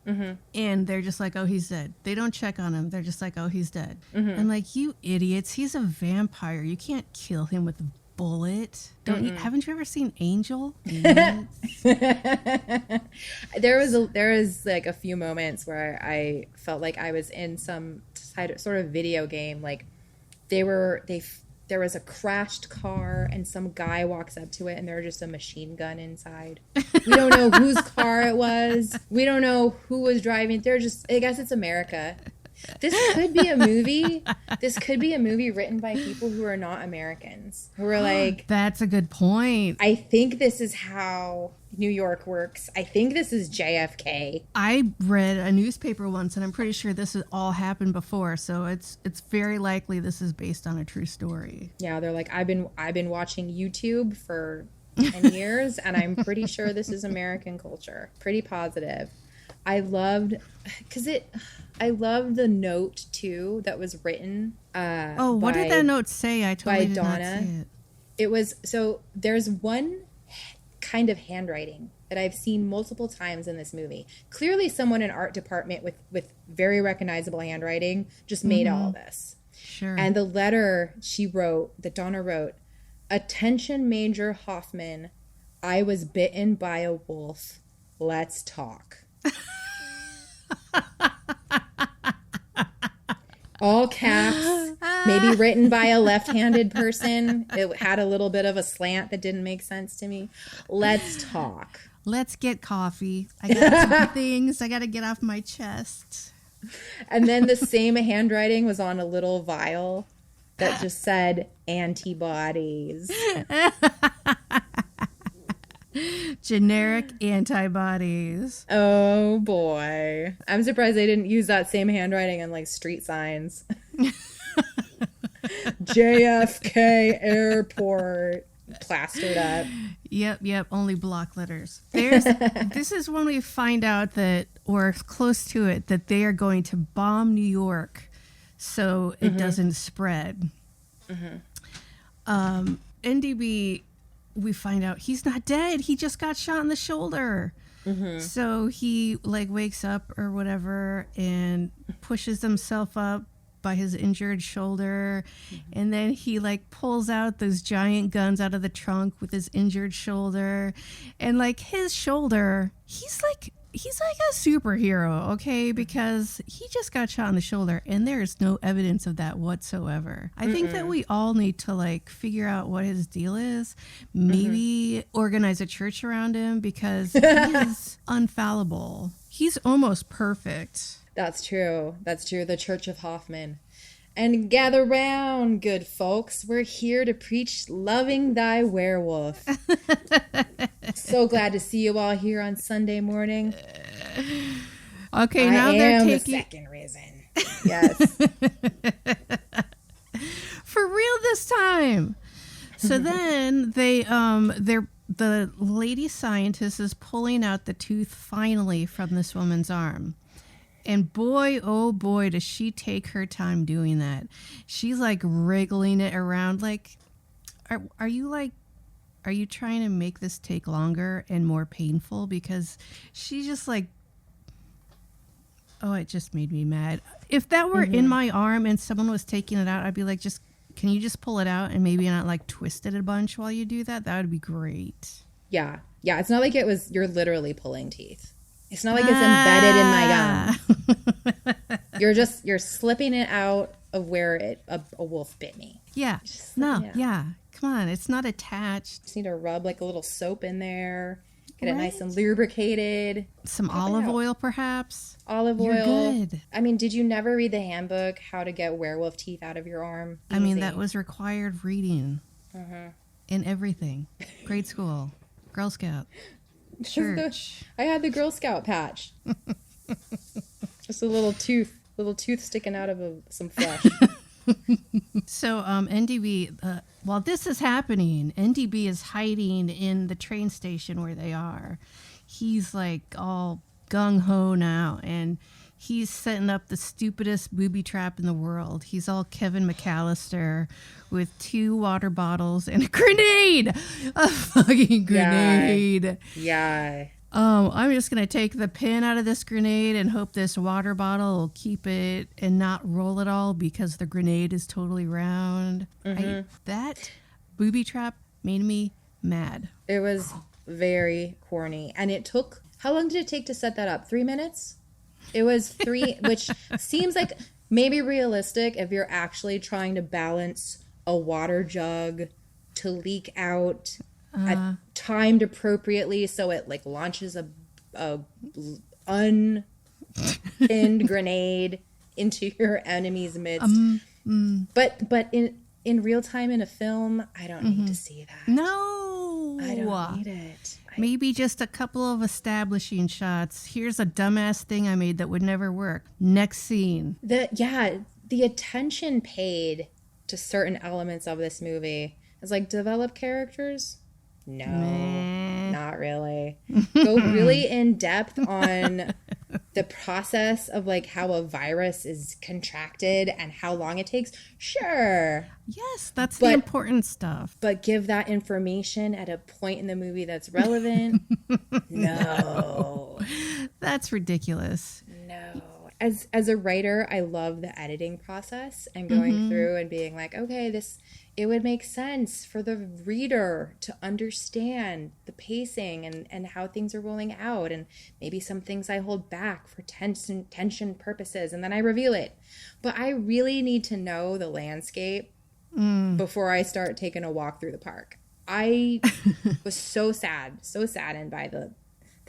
And they're just like, oh, he's dead. They don't check on him. They're just like, oh, he's dead. I'm like, you idiots. He's a vampire. You can't kill him with a bullet. Haven't you ever seen Angel? There was like a few moments where I felt like I was in some sort of video game. Like they there was a crashed car and some guy walks up to it and there's just a machine gun inside. We don't know whose car it was. We don't know who was driving. I guess it's America. This could be a movie. This could be a movie written by people who are not Americans, who are like, that's a good point. I think this is how New York works. I think this is JFK. I read a newspaper once, and I'm pretty sure this has all happened before. So it's very likely this is based on a true story. Yeah, they're like, I've been watching YouTube for 10 years, and I'm pretty sure this is American culture. Pretty positive. I loved the note too that was written. What did that note say? I totally did not see it. It was, so there's one kind of handwriting that I've seen multiple times in this movie. Clearly someone in art department with very recognizable handwriting just made all this. Sure. And the letter that Donna wrote, "Attention Major Hoffman, I was bitten by a wolf. Let's talk." All caps, maybe written by a left-handed person. It had a little bit of a slant that didn't make sense to me. Let's talk. Let's get coffee. I got some things I got to get off my chest. And then the same handwriting was on a little vial that just said antibodies. Generic antibodies. Oh boy. I'm surprised they didn't use that same handwriting on like street signs. JFK Airport plastered up. Yep, only block letters. This is when we find out that, or close to it, that they are going to bomb New York so it doesn't spread. NDB, we find out he's not dead. He just got shot in the shoulder. So he like wakes up or whatever and pushes himself up by his injured shoulder. And then he like pulls out those giant guns out of the trunk with his injured shoulder. And like his shoulder, he's like a superhero, okay? Because he just got shot in the shoulder and there's no evidence of that whatsoever. I think that we all need to like figure out what his deal is. Maybe organize a church around him because he is unfallible. He's almost perfect. That's true. The Church of Hoffman. And gather round, good folks. We're here to preach loving thy werewolf. So glad to see you all here on Sunday morning. Okay, now they're taking the second risen. Yes. For real this time. So then the lady scientist is pulling out the tooth finally from this woman's arm. And boy, oh boy, does she take her time doing that. She's like wriggling it around. Like, are you trying to make this take longer and more painful? Because she just like, it just made me mad. If that were in my arm and someone was taking it out, I'd be like, can you just pull it out and maybe not like twist it a bunch while you do that? That would be great. Yeah. It's not like you're literally pulling teeth. It's not like it's embedded in my gum. You're slipping it out of where a wolf bit me. Yeah. Yeah. Come on. It's not attached. Just need to rub like a little soap in there. Get it nice and lubricated. Some olive oil, perhaps. Olive oil. You're good. I mean, did you never read the handbook, How to Get Werewolf Teeth Out of Your Arm? Easy. I mean, that was required reading in everything. Grade school, Girl Scout, church. I had the Girl Scout patch. Just a little tooth sticking out of some flesh. So NDB, while this is happening, NDB is hiding in the train station where they are. He's like all gung-ho now, and he's setting up the stupidest booby trap in the world. He's all Kevin McAllister with 2 water bottles and a grenade! A fucking grenade! Yeah. I'm just going to take the pin out of this grenade and hope this water bottle will keep it and not roll at all because the grenade is totally round. That booby trap made me mad. It was very corny. And how long did it take to set that up? 3 minutes? It was 3, which seems like maybe realistic if you're actually trying to balance a water jug to leak out timed appropriately so it like launches a unpinned grenade into your enemy's midst. But in real time in a film, I don't need to see that. No, I don't need it. Maybe just a couple of establishing shots. Here's a dumbass thing I made that would never work. Next scene. The attention paid to certain elements of this movie is like develop characters. No, not really. Go really in depth on the process of like how a virus is contracted and how long it takes. Sure. Yes, that's the important stuff. But give that information at a point in the movie that's relevant. No. That's ridiculous. No. As a writer, I love the editing process and going through and being like, okay, it would make sense for the reader to understand the pacing and how things are rolling out, and maybe some things I hold back for tension purposes, and then I reveal it. But I really need to know the landscape before I start taking a walk through the park. I was so saddened by the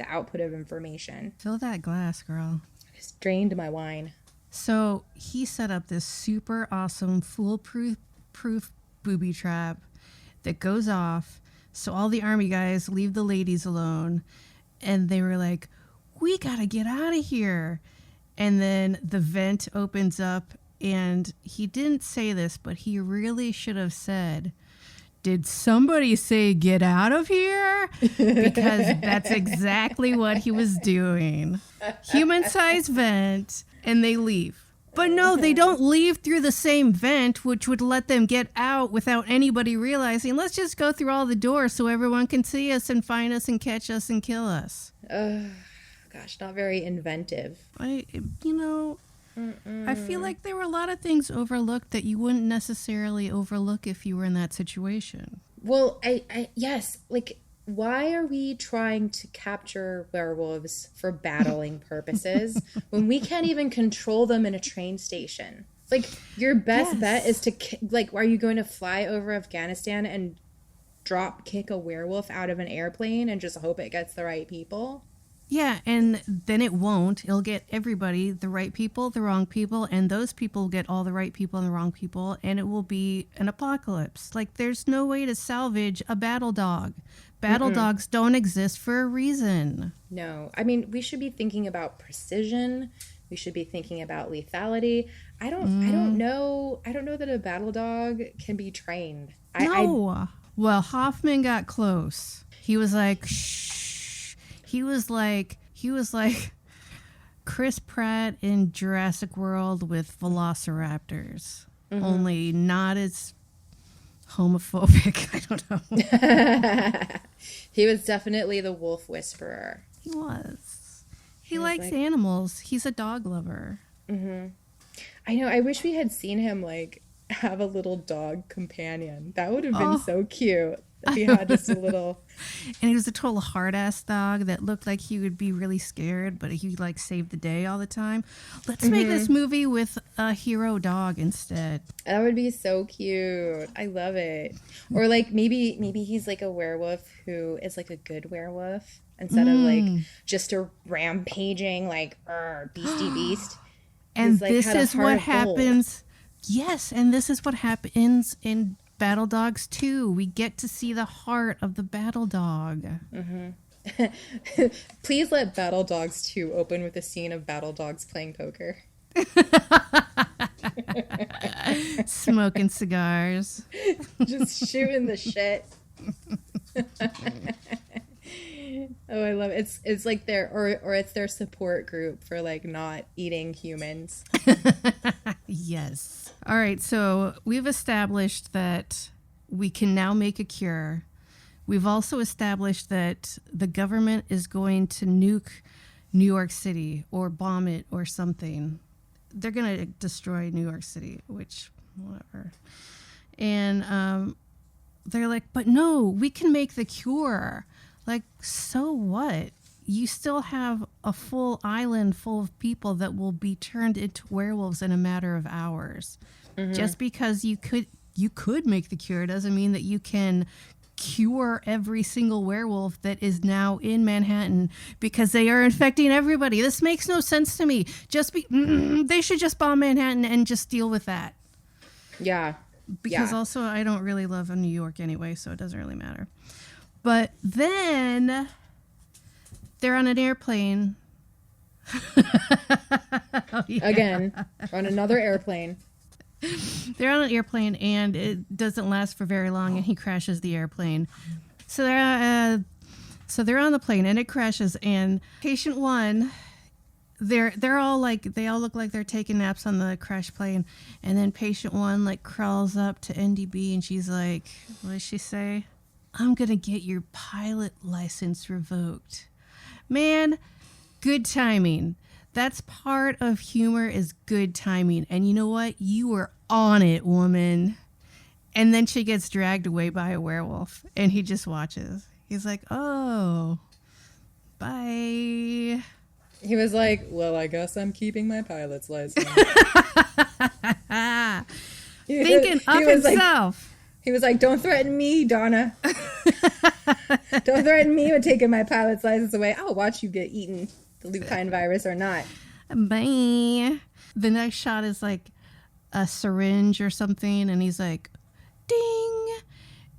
output of information. Fill that glass, girl. I just drained my wine. So he set up this super awesome foolproof booby trap that goes off. So all the army guys leave the ladies alone, and they were like, we gotta get out of here. And then the vent opens up, and he didn't say this, but he really should have said, did somebody say get out of here? Because that's exactly what he was doing. Human-sized vent, and they leave. But no, they don't leave through the same vent, which would let them get out without anybody realizing. Let's just go through all the doors so everyone can see us and find us and catch us and kill us. Gosh, not very inventive. I feel like there were a lot of things overlooked that you wouldn't necessarily overlook if you were in that situation. Well, yes, like, why are we trying to capture werewolves for battling purposes when we can't even control them in a train station? Like, your best bet is to, like, are you going to fly over Afghanistan and drop kick a werewolf out of an airplane and just hope it gets the right people? Yeah, and then it won't. It'll get everybody, the right people, the wrong people, and those people will get all the right people and the wrong people, and it will be an apocalypse. Like, there's no way to salvage a battle dog. Battle dogs don't exist for a reason. No. I mean, we should be thinking about precision. We should be thinking about lethality. I don't know that a battle dog can be trained. Well, Hoffman got close. He was like, shh. He was like Chris Pratt in Jurassic World with velociraptors. Only not as homophobic. I don't know. He was definitely the wolf whisperer. He was. He likes animals. He's a dog lover. I know. I wish we had seen him like have a little dog companion. That would have been so cute. If he had just a little. And he was a total hard-ass dog that looked like he would be really scared, but he like saved the day all the time. Let's make this movie with a hero dog instead. That would be so cute. I love it. Or like maybe he's like a werewolf who is like a good werewolf instead of like just a rampaging like beastie beast. And like, this is what happens. Yes, and this is what happens in Battledogs 2. We get to see the heart of the battle dog. Please let Battledogs 2 open with a scene of Battledogs playing poker. Smoking cigars. Just shooting the shit. Oh, I love it. It's like their or it's their support group for like not eating humans. Yes. All right, so we've established that we can now make a cure. We've also established that the government is going to nuke New York City or bomb it or something. They're going to destroy New York City, which, whatever. And they're like, but no, we can make the cure. Like, so what? You still have a full island full of people that will be turned into werewolves in a matter of hours. Just because you you could make the cure. It doesn't mean that you can cure every single werewolf that is now in Manhattan because they are infecting everybody. This makes no sense to me. They should just bomb Manhattan and just deal with that. Yeah. Because also I don't really love New York anyway, so it doesn't really matter. But then they're on an airplane. Again, on another airplane. They're on an airplane, and it doesn't last for very long, and he crashes the airplane. So they're on the plane, and it crashes, and patient one, they're all like, they all look like they're taking naps on the crash plane, and then patient one like crawls up to NDB, and she's like, what does she say? I'm gonna get your pilot license revoked. Man, good timing. That's part of humor, is good timing. And you know what? You were on it, woman. And then she gets dragged away by a werewolf, and he just watches. He's like, oh, bye. He was like, well, I guess I'm keeping my pilot's license. Thinking of himself. He was like, don't threaten me, Donna. Don't threaten me with taking my pilot's license away. I'll watch you get eaten, the lupine virus or not. Bye. The next shot is like a syringe or something, and he's like, ding.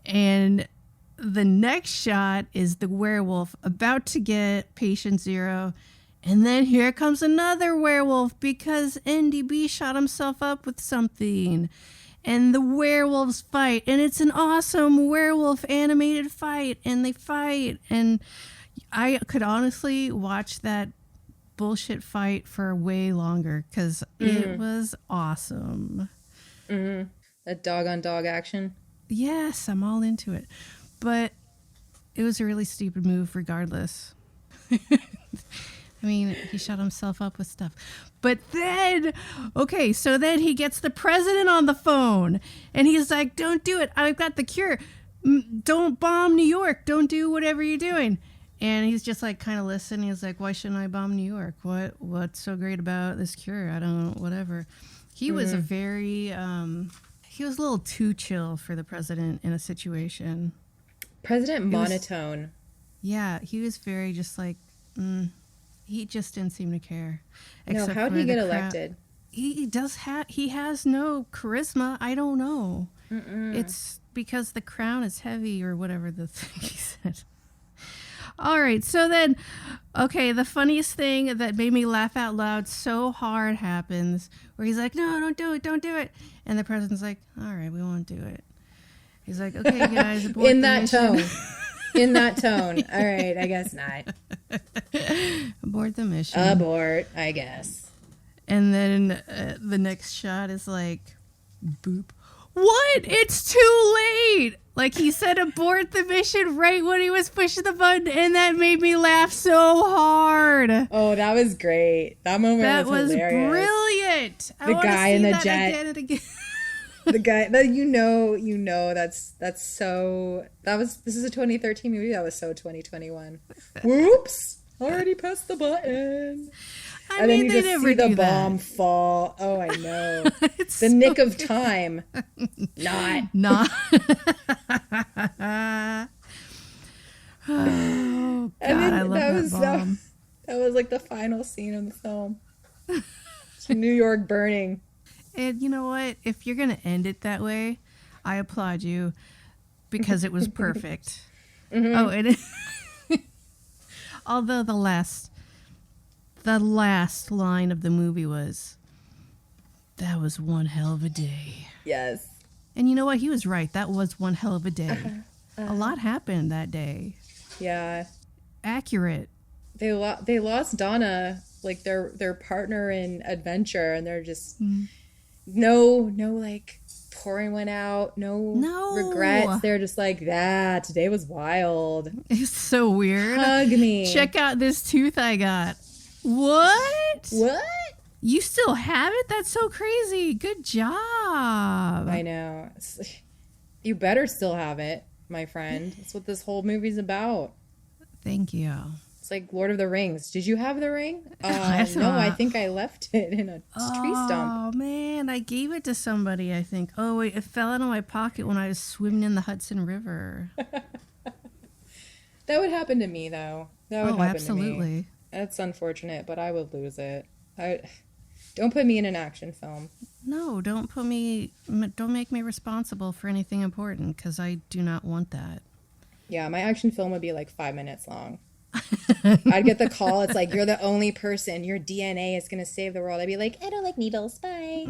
And the next shot is the werewolf about to get patient 0. And then here comes another werewolf because NDB shot himself up with something. And the werewolves fight, and it's an awesome werewolf animated fight, and they fight. And I could honestly watch that bullshit fight for way longer because it was awesome. That dog on dog action. Yes, I'm all into it. But it was a really stupid move regardless. I mean, he shot himself up with stuff. But then, okay, so then he gets the president on the phone, and he's like, don't do it. I've got the cure. Don't bomb New York. Don't do whatever you're doing. And he's just like kind of listening. He's like, why shouldn't I bomb New York? What's so great about this cure? I don't know, whatever. He was a very, he was a little too chill for the president in a situation. President monotone. Yeah, he was very just like, he just didn't seem to care. No, how'd he get elected? He has no charisma. I don't know. It's because the crown is heavy or whatever the thing he said. All right, so then, okay, the funniest thing that made me laugh out loud so hard happens, where he's like, no, don't do it. And the president's like, all right, we won't do it. He's like, okay, guys, abort in the that mission. tone. In that tone. All right, I guess not. Abort the mission. Abort, I guess. And then the next shot is like, boop. What? It's too late. Like, he said abort the mission right when he was pushing the button, and that made me laugh so hard. Oh, that was great. That moment was hilarious. Brilliant. The guy in the jet. Again and again. The guy that you know that's so this is a 2013 movie that was so 2021. Whoops! Already pressed the button. And then you just see the bomb fall. Oh, I know. It's the nick of time. Not. Oh, God, I love that bomb. That was like the final scene of the film. It's New York burning. And you know what? If you're going to end it that way, I applaud you because it was perfect. Oh, and although the last line of the movie was, that was one hell of a day. Yes. And you know what? He was right. That was one hell of a day. A lot happened that day. Yeah. Accurate. They lost Donna, like their partner in adventure, and they're just no like pouring one out, no regrets. They're just like, that today was wild. It's so weird. Hug me. Check out this tooth I got. What? You still have it? That's so crazy. Good job. I know. You better still have it, my friend. That's what this whole movie's about. Thank you. It's like Lord of the Rings. Did you have the ring? No, I think I left it in a tree stump. Oh, man, I gave it to somebody, I think. Oh, wait, it fell out of my pocket when I was swimming in the Hudson River. That would happen to me, though. That would happen absolutely. to me. That's unfortunate, but I would lose it. Don't put me in an action film. No, don't make me responsible for anything important, because I do not want that. Yeah, my action film would be like 5 minutes long. I'd get the call. It's like, you're the only person. Your DNA is going to save the world. I'd be like, I don't like needles. Bye.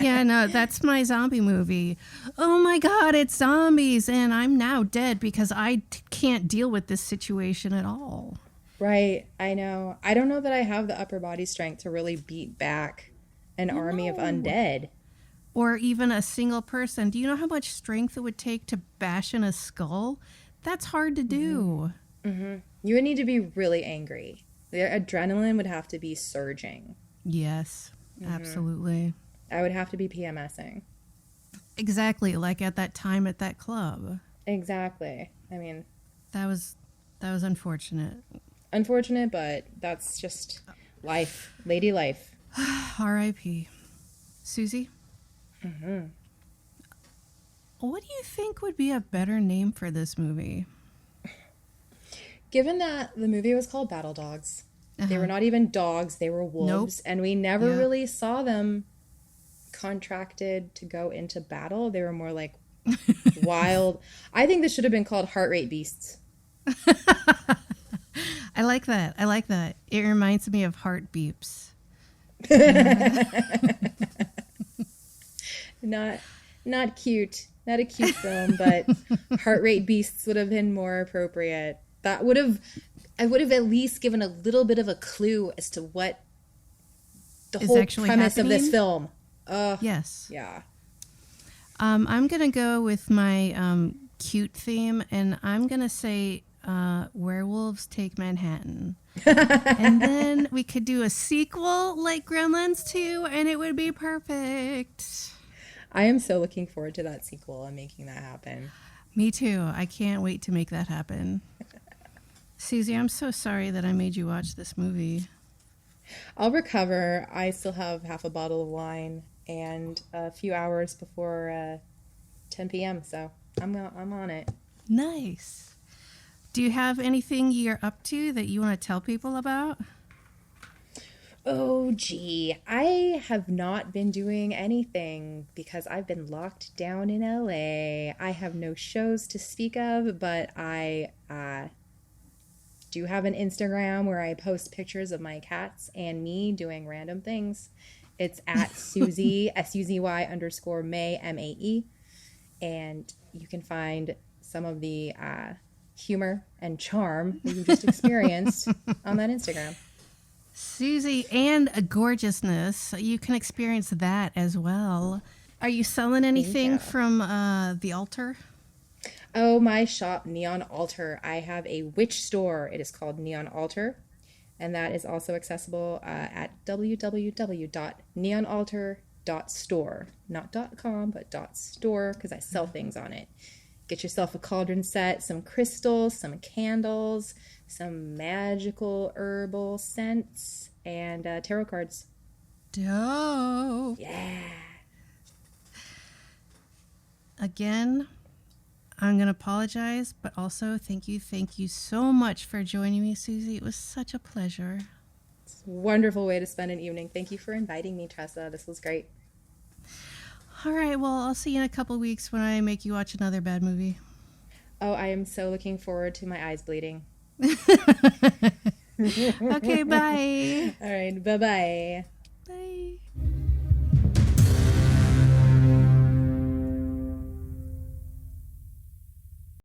Yeah, no, that's my zombie movie. Oh my God, it's zombies. And I'm now dead because I can't deal with this situation at all. Right. I know. I don't know that I have the upper body strength to really beat back an army of undead. Or even a single person. Do you know how much strength it would take to bash in a skull? That's hard to do. Mm-hmm. You would need to be really angry. The adrenaline would have to be surging. Yes, absolutely. I would have to be PMSing. Exactly, like at that time at that club. Exactly. I mean, that was unfortunate. Unfortunate, but that's just life. Lady life. R.I.P. Suzy? Mm-hmm. What do you think would be a better name for this movie? Given that the movie was called Battledogs, they were not even dogs, they were wolves, and we never really saw them contracted to go into battle. They were more like wild. I think this should have been called Heart Rate Beasts. I like that. It reminds me of Heart Beeps. Not cute. Not a cute film, but Heart Rate Beasts would have been more appropriate. I would have at least given a little bit of a clue as to what the whole premise of this film. Yes. Yeah. I'm going to go with my cute theme, and I'm going to say Werewolves Take Manhattan. And then we could do a sequel like Gremlins 2, and it would be perfect. I am so looking forward to that sequel and making that happen. Me too. I can't wait to make that happen. Suzy, I'm so sorry that I made you watch this movie. I'll recover. I still have half a bottle of wine and a few hours before 10 p.m., so I'm on it. Nice. Do you have anything you're up to that you want to tell people about? Oh, gee. I have not been doing anything because I've been locked down in LA. I have no shows to speak of, but I do have an Instagram where I post pictures of my cats and me doing random things. It's at Suzy, SUZY_Mae, MAE. And you can find some of the humor and charm that you just experienced on that Instagram. Suzy, and a gorgeousness. You can experience that as well. Are you selling anything from the altar? Oh, my shop, Neon Altar. I have a witch store. It is called Neon Altar. And that is also accessible at www.neonaltar.store. Not .com, but .store, because I sell things on it. Get yourself a cauldron set, some crystals, some candles, some magical herbal scents, and tarot cards. Dope. Yeah. Again, I'm going to apologize, but also thank you so much for joining me, Suzy. It was such a pleasure. It's a wonderful way to spend an evening. Thank you for inviting me, Tressa. This was great. All right, well, I'll see you in a couple weeks when I make you watch another bad movie. Oh, I am so looking forward to my eyes bleeding. Okay, bye. All right, bye-bye. Bye.